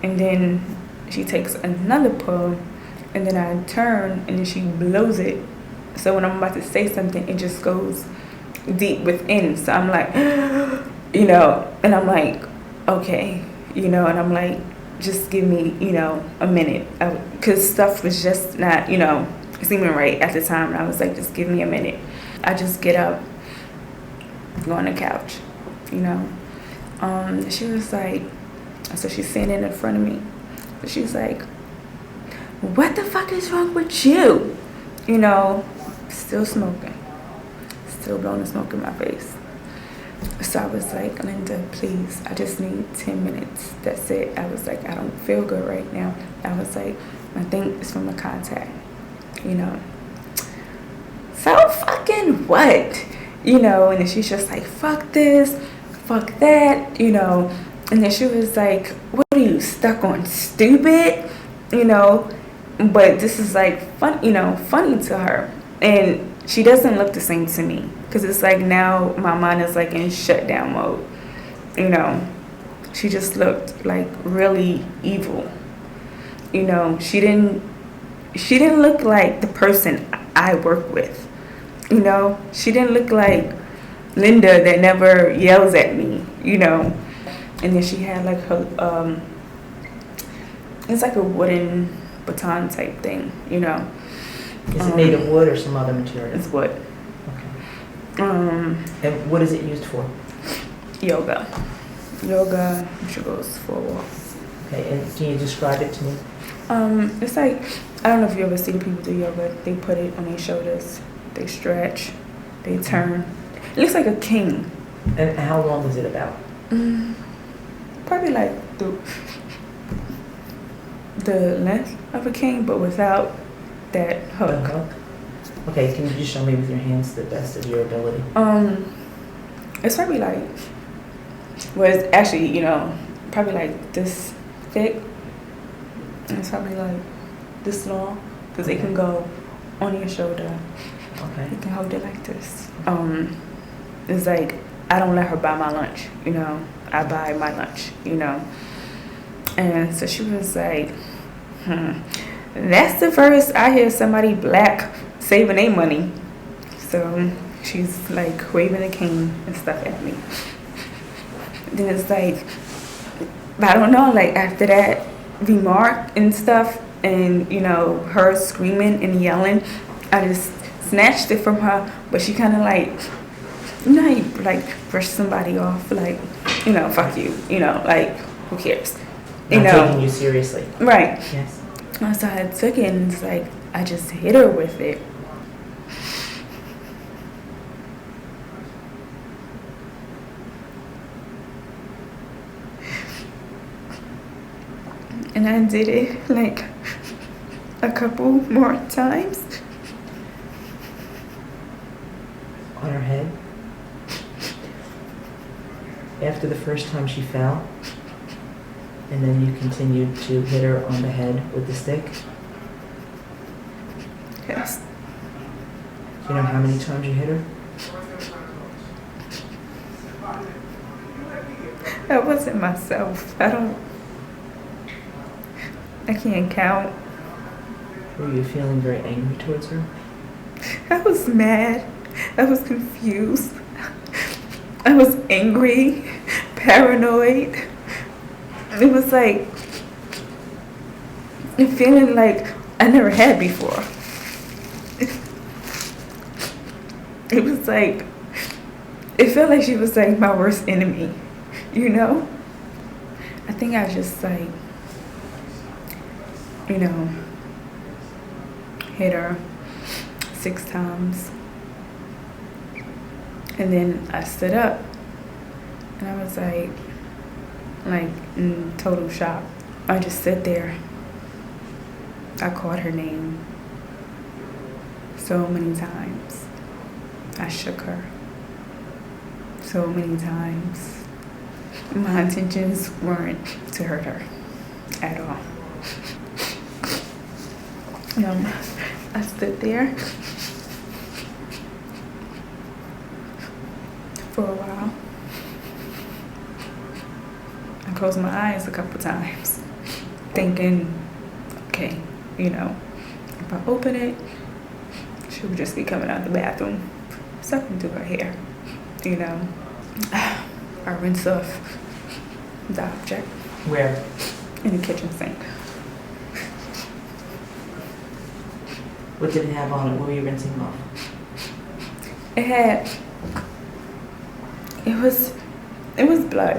and then she takes another pull, and then I turn, and then she blows it. So when I'm about to say something, it just goes deep within. So I'm like, you know, and I'm like, okay, you know, and I'm like, just give me, you know, a minute. Because stuff was just not, you know, seeming right at the time. And I was like, just give me a minute. I just get up, go on the couch, you know. She was like, so she's standing in front of me. She's like, what the fuck is wrong with you? You know, still smoking. Still blowing the smoke in my face. So I was like, Linda, please, I just need 10 minutes. That's it. I was like, I don't feel good right now. I was like, I think it's from the contact, you know. So fucking what? You know, and then she's just like, fuck this, fuck that, you know. And then she was like, what are you, stuck on stupid? You know, but this is like fun, you know, funny to her. And she doesn't look the same to me. Because it's like now my mind is like in shutdown mode. You know, she just looked like really evil. You know, she didn't look like the person I work with. You know, she didn't look like Linda that never yells at me, you know. And then she had like her, it's like a wooden baton type thing, you know. Is it made of wood or some other material? It's wood. Okay. And what is it used for? Yoga. She goes for a walk. Okay, and can you describe it to me? It's like, I don't know if you ever see the people do yoga. They put it on their shoulders. They stretch. They turn. It looks like a king. And how long is it about? Probably like the length of a king, but without that hook. Okay, can you just show me with your hands the best of your ability? It's probably like, well, it's actually, you know, probably like this thick. And it's probably like this long, because it can go on your shoulder. Okay. You can hold it like this. It's like, I don't let her buy my lunch, you know. I buy my lunch, you know. And so she was like, that's the first I hear somebody black saving their money. So she's like waving a cane and stuff at me. Then it's like, I don't know, like after that remark and stuff, and you know, her screaming and yelling, I just snatched it from her, but she kind of like, you know how you like brush somebody off, like, you know, fuck you, you know, like, who cares? You know, taking you seriously. Right. Yes. So I took it, and it's like, I just hit her with it. And I did it like a couple more times. On her head? After the first time she fell, and then you continued to hit her on the head with the stick? Yes. Do you know how many times you hit her? That wasn't myself. I can't count. Were you feeling very angry towards her? I was mad. I was confused. I was angry, paranoid. It was like a feeling like I never had before. It was like, it felt like she was like my worst enemy, you know? I think I just like, you know, hit her 6 times. And then I stood up and I was like in total shock. I just sat there. I called her name so many times. I shook her so many times. My intentions weren't to hurt her at all. I stood there for a while. I closed my eyes a couple times. thinking, okay, you know, if I open it, she would just be coming out the bathroom, sucking through her hair, you know. I rinse off the object Where? in the kitchen sink. What did it have on it? What were you rinsing off? It was blood.